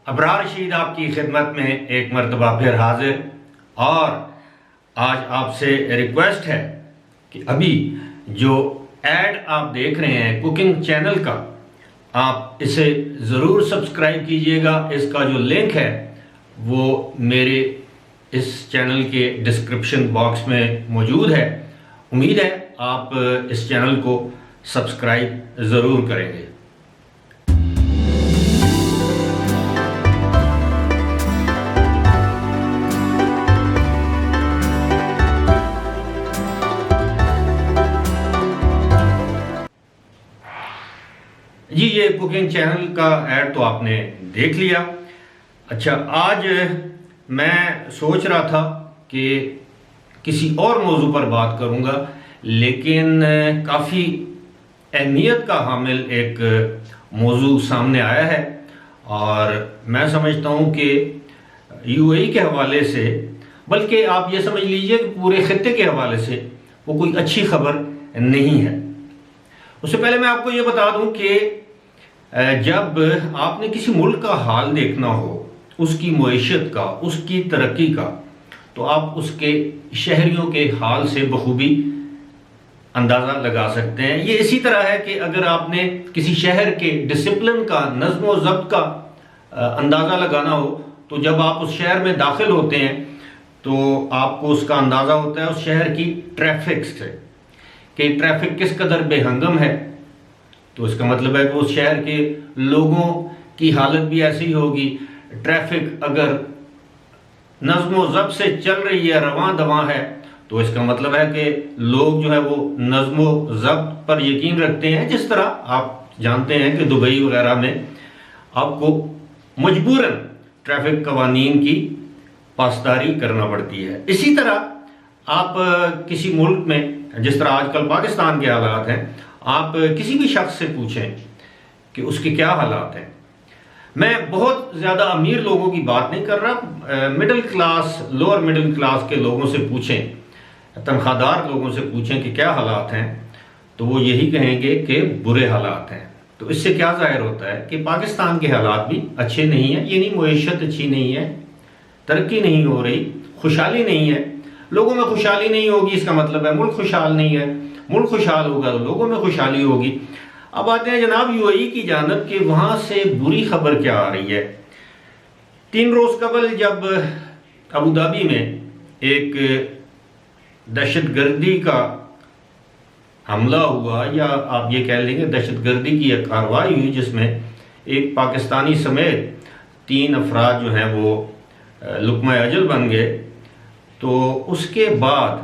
ابرار رشید آپ کی خدمت میں ایک مرتبہ پھر حاضر، اور آج آپ سے ریکویسٹ ہے کہ ابھی جو ایڈ آپ دیکھ رہے ہیں کوکنگ چینل کا، آپ اسے ضرور سبسکرائب کیجئے گا۔ اس کا جو لنک ہے وہ میرے اس چینل کے ڈسکرپشن باکس میں موجود ہے۔ امید ہے آپ اس چینل کو سبسکرائب ضرور کریں گے۔ جی، یہ کوکنگ چینل کا ایڈ تو آپ نے دیکھ لیا۔ اچھا، آج میں سوچ رہا تھا کہ کسی اور موضوع پر بات کروں گا، لیکن کافی اہمیت کا حامل ایک موضوع سامنے آیا ہے، اور میں سمجھتا ہوں کہ یو اے ای کے حوالے سے، بلکہ آپ یہ سمجھ لیجئے کہ پورے خطے کے حوالے سے وہ کوئی اچھی خبر نہیں ہے۔ اس سے پہلے میں آپ کو یہ بتا دوں کہ جب آپ نے کسی ملک کا حال دیکھنا ہو، اس کی معیشت کا، اس کی ترقی کا، تو آپ اس کے شہریوں کے حال سے بخوبی اندازہ لگا سکتے ہیں۔ یہ اسی طرح ہے کہ اگر آپ نے کسی شہر کے ڈسپلن کا، نظم و ضبط کا اندازہ لگانا ہو، تو جب آپ اس شہر میں داخل ہوتے ہیں تو آپ کو اس کا اندازہ ہوتا ہے اس شہر کی ٹریفک سے، کہ ٹریفک کس قدر بے ہنگم ہے۔ تو اس کا مطلب ہے کہ اس شہر کے لوگوں کی حالت بھی ایسی ہی ہوگی۔ ٹریفک اگر نظم و ضبط سے چل رہی ہے، رواں دواں ہے، تو اس کا مطلب ہے کہ لوگ جو ہے وہ نظم و ضبط پر یقین رکھتے ہیں۔ جس طرح آپ جانتے ہیں کہ دبئی وغیرہ میں آپ کو مجبوراً ٹریفک قوانین کی پاسداری کرنا پڑتی ہے۔ اسی طرح آپ کسی ملک میں، جس طرح آج کل پاکستان کے حالات ہیں، آپ کسی بھی شخص سے پوچھیں کہ اس کے کیا حالات ہیں۔ میں بہت زیادہ امیر لوگوں کی بات نہیں کر رہا، middle class, lower middle class کے لوگوں سے پوچھیں، تنخواہ دار لوگوں سے پوچھیں کہ کیا حالات ہیں، تو وہ یہی کہیں گے کہ برے حالات ہیں۔ تو اس سے کیا ظاہر ہوتا ہے کہ پاکستان کے حالات بھی اچھے نہیں ہیں، یعنی معیشت اچھی نہیں ہے، ترقی نہیں ہو رہی، خوشحالی نہیں ہے۔ لوگوں میں خوشحالی نہیں ہوگی، اس کا مطلب ہے ملک خوشحال نہیں ہے۔ ملک خوشحال ہوگا تو لوگوں میں خوشحالی ہوگی۔ اب آتے ہیں جناب یو اے ای کی جانب کہ وہاں سے بری خبر کیا آ رہی ہے۔ 3 روز قبل جب ابوظہبی میں ایک دہشت گردی کا حملہ ہوا، یا آپ یہ کہہ لیں گے دہشت گردی کی ایک کارروائی ہوئی، جس میں ایک پاکستانی سمیت 3 افراد جو ہیں وہ لقمہ اجل بن گئے، تو اس کے بعد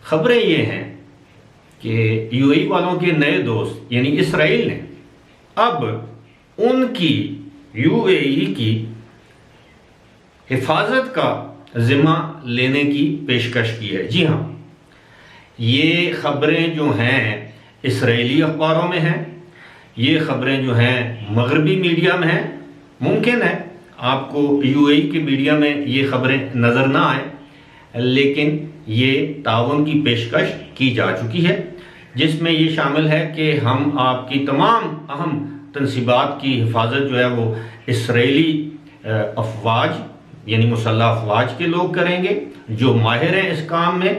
خبریں یہ ہیں کہ یو اے ای والوں کے نئے دوست یعنی اسرائیل نے اب ان کی یو اے ای کی حفاظت کا ذمہ لینے کی پیشکش کی ہے۔ جی ہاں، یہ خبریں جو ہیں اسرائیلی اخباروں میں ہیں، یہ خبریں جو ہیں مغربی میڈیا میں ہیں۔ ممکن ہے آپ کو یو اے ای کے میڈیا میں یہ خبریں نظر نہ آئیں، لیکن یہ تعاون کی پیشکش کی جا چکی ہے، جس میں یہ شامل ہے کہ ہم آپ کی تمام اہم تنصیبات کی حفاظت جو ہے وہ اسرائیلی افواج یعنی مسلح افواج کے لوگ کریں گے، جو ماہر ہیں اس کام میں۔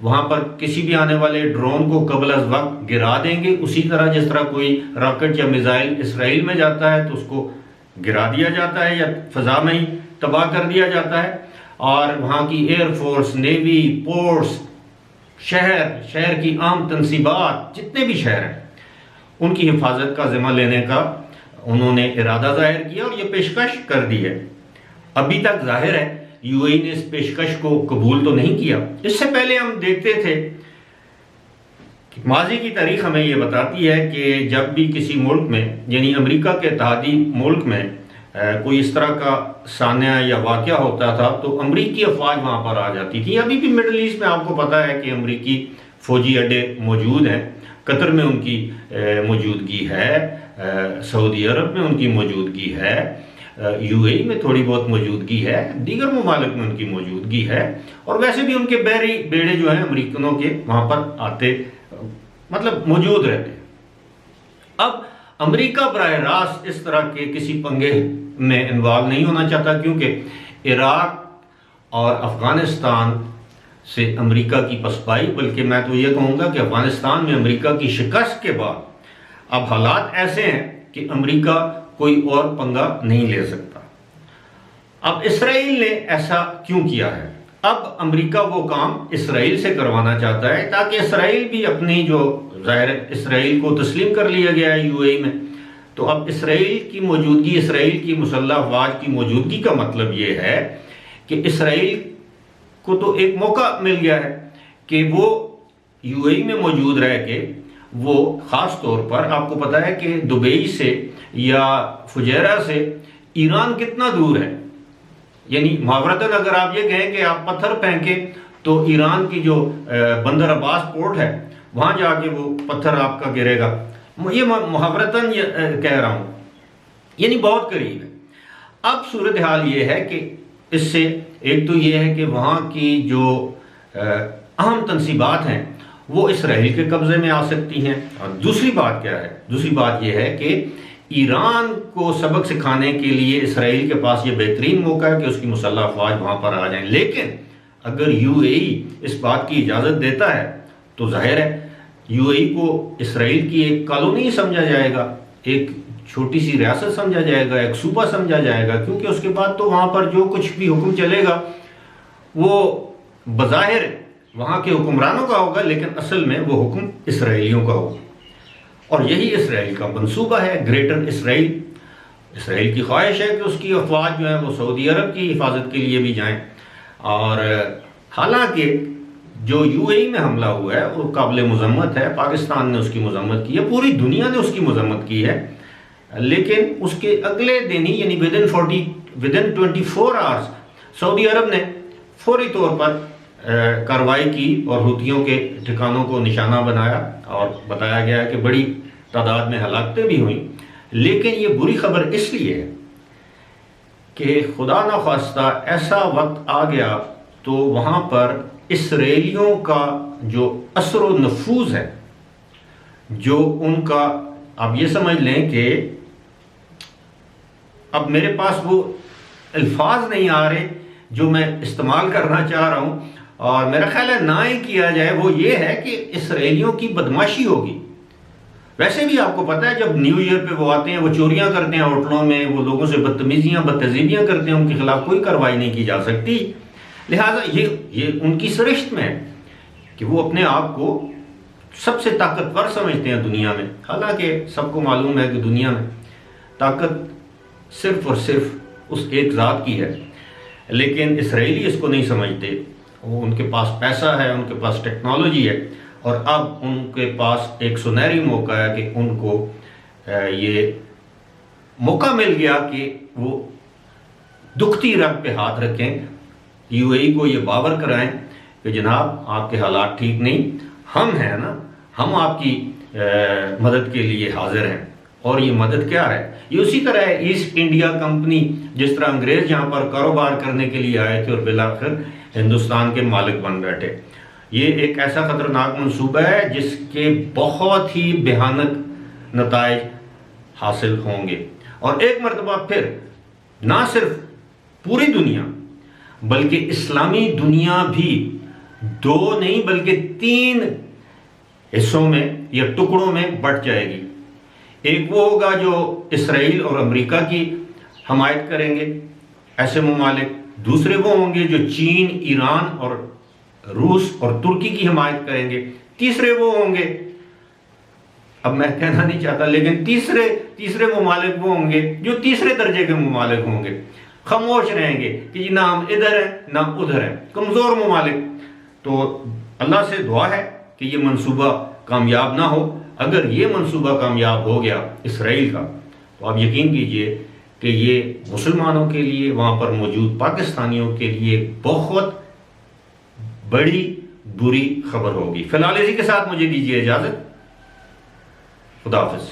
وہاں پر کسی بھی آنے والے ڈرون کو قبل از وقت گرا دیں گے، اسی طرح جس طرح کوئی راکٹ یا میزائل اسرائیل میں جاتا ہے تو اس کو گرا دیا جاتا ہے یا فضا میں ہی تباہ کر دیا جاتا ہے۔ اور وہاں کی ایئر فورس، نیوی، پورٹس، شہر کی عام تنصیبات، جتنے بھی شہر ہیں، ان کی حفاظت کا ذمہ لینے کا انہوں نے ارادہ ظاہر کیا اور یہ پیشکش کر دی ہے۔ ابھی تک ظاہر ہے یو اے ای نے اس پیشکش کو قبول تو نہیں کیا۔ اس سے پہلے ہم دیکھتے تھے کہ ماضی کی تاریخ ہمیں یہ بتاتی ہے کہ جب بھی کسی ملک میں یعنی امریکہ کے اتحادی ملک میں کوئی اس طرح کا سانحہ یا واقعہ ہوتا تھا تو امریکی افواج وہاں پر آ جاتی تھی۔ ابھی بھی مڈل ایسٹ میں آپ کو پتہ ہے کہ امریکی فوجی اڈے موجود ہیں، قطر میں ان کی موجودگی ہے، سعودی عرب میں ان کی موجودگی ہے، یو اے ای میں تھوڑی بہت موجودگی ہے، دیگر ممالک میں ان کی موجودگی ہے، اور ویسے بھی ان کے بحری بیڑے جو ہیں امریکنوں کے وہاں پر آتے مطلب موجود رہتے ہیں۔ اب امریکہ براہ راست اس طرح کے کسی پنگے میں انوالو نہیں ہونا چاہتا، کیونکہ عراق اور افغانستان سے امریکہ کی پسپائی، بلکہ میں تو یہ کہوں گا کہ افغانستان میں امریکہ کی شکست کے بعد اب حالات ایسے ہیں کہ امریکہ کوئی اور پنگا نہیں لے سکتا۔ اب اسرائیل نے ایسا کیوں کیا ہے؟ اب امریکہ وہ کام اسرائیل سے کروانا چاہتا ہے تاکہ اسرائیل بھی اپنی جو ظاہر اسرائیل کو تسلیم کر لیا گیا ہے یو اے ای میں، تو اب اسرائیل کی موجودگی، اسرائیل کی مسلح افواج کی موجودگی کا مطلب یہ ہے کہ اسرائیل کو تو ایک موقع مل گیا ہے کہ وہ یو اے ای میں موجود رہ کے وہ خاص طور پر آپ کو پتا ہے کہ دبئی سے یا فجیرہ سے ایران کتنا دور ہے، یعنی محاورتاً اگر آپ یہ کہیں کہ آپ پتھر پھینکیں تو ایران کی جو بندر عباس پورٹ ہے وہاں جا کے وہ پتھر آپ کا گرے گا، یہ محاورتاً کہہ رہا ہوں، یعنی بہت قریب ہے۔ اب صورتحال یہ ہے کہ اس سے ایک تو یہ ہے کہ وہاں کی جو اہم تنصیبات ہیں وہ اسرائیل کے قبضے میں آ سکتی ہیں، اور دوسری بات کیا ہے؟ دوسری بات یہ ہے کہ ایران کو سبق سکھانے کے لیے اسرائیل کے پاس یہ بہترین موقع ہے کہ اس کی مسلح افواج وہاں پر آ جائیں، لیکن اگر یو اے ای اس بات کی اجازت دیتا ہے تو ظاہر ہے یو اے ای کو اسرائیل کی ایک کالونی سمجھا جائے گا، ایک چھوٹی سی ریاست سمجھا جائے گا، ایک صوبہ سمجھا جائے گا، کیونکہ اس کے بعد تو وہاں پر جو کچھ بھی حکم چلے گا وہ بظاہر وہاں کے حکمرانوں کا ہوگا، لیکن اصل میں وہ حکم اسرائیلیوں کا ہوگا، اور یہی اسرائیل کا منصوبہ ہے، گریٹر اسرائیل۔ اسرائیل کی خواہش ہے کہ اس کی افواج جو ہیں وہ سعودی عرب کی حفاظت کے لیے بھی جائیں، اور حالانکہ جو یو اے ای میں حملہ ہوا ہے وہ قابل مذمت ہے، پاکستان نے اس کی مذمت کی ہے، پوری دنیا نے اس کی مذمت کی ہے، لیکن اس کے اگلے دن ہی یعنی ودن 24 آورز سعودی عرب نے فوری طور پر کارروائی کی اور حوثیوں کے ٹھکانوں کو نشانہ بنایا، اور بتایا گیا ہے کہ بڑی تعداد میں ہلاکتیں بھی ہوئیں۔ لیکن یہ بری خبر اس لیے ہے کہ خدا نخواستہ ایسا وقت آ گیا تو وہاں پر اسرائیلیوں کا جو اثر و نفوذ ہے، جو ان کا، آپ یہ سمجھ لیں کہ اب میرے پاس وہ الفاظ نہیں آ رہے جو میں استعمال کرنا چاہ رہا ہوں، اور میرا خیال ہے نہ ہی کیا جائے، وہ یہ ہے کہ اسرائیلیوں کی بدماشی ہوگی۔ ویسے بھی آپ کو پتہ ہے جب نیو ایئر پہ وہ آتے ہیں، وہ چوریاں کرتے ہیں ہوٹلوں میں، وہ لوگوں سے بدتمیزیاں بدتہذیبیاں کرتے ہیں، ان کے خلاف کوئی کارروائی نہیں کی جا سکتی، لہٰذا یہ ان کی سرشت میں ہے کہ وہ اپنے آپ کو سب سے طاقتور سمجھتے ہیں دنیا میں، حالانکہ سب کو معلوم ہے کہ دنیا میں طاقت صرف اور صرف اس ایک ذات کی ہے، لیکن اسرائیلی اس کو نہیں سمجھتے، وہ ان کے پاس پیسہ ہے، ان کے پاس ٹیکنالوجی ہے، اور اب ان کے پاس ایک سنہری موقع ہے کہ ان کو یہ موقع مل گیا کہ وہ دکھتی رگ پہ ہاتھ رکھیں، یو اے ای کو یہ باور کرائیں کہ جناب آپ کے حالات ٹھیک نہیں، ہم ہیں نا، ہم آپ کی مدد کے لیے حاضر ہیں۔ اور یہ مدد کیا ہے؟ یہ اسی طرح ہے ایسٹ انڈیا کمپنی، جس طرح انگریز یہاں پر کاروبار کرنے کے لیے آئے تھے اور بالآخر ہندوستان کے مالک بن بیٹھے، یہ ایک ایسا خطرناک منصوبہ ہے جس کے بہت ہی بھیانک نتائج حاصل ہوں گے، اور ایک مرتبہ پھر نہ صرف پوری دنیا بلکہ اسلامی دنیا بھی 2 نہیں بلکہ 3 حصوں میں یا ٹکڑوں میں بٹ جائے گی۔ ایک وہ ہوگا جو اسرائیل اور امریکہ کی حمایت کریں گے ایسے ممالک، دوسرے وہ ہوں گے جو چین، ایران اور روس اور ترکی کی حمایت کریں گے، تیسرے وہ ہوں گے، اب میں کہنا نہیں چاہتا لیکن تیسرے ممالک وہ ہوں گے جو تیسرے درجے کے ممالک ہوں گے، خاموش رہیں گے کہ جی نہ ہم ادھر ہیں نہ ادھر ہیں، کمزور ممالک۔ تو اللہ سے دعا ہے کہ یہ منصوبہ کامیاب نہ ہو۔ اگر یہ منصوبہ کامیاب ہو گیا اسرائیل کا تو آپ یقین کیجئے کہ یہ مسلمانوں کے لیے، وہاں پر موجود پاکستانیوں کے لیے بہت بڑی بری خبر ہوگی۔ فی الحال اسی کے ساتھ مجھے دیجیے اجازت، خدا حافظ۔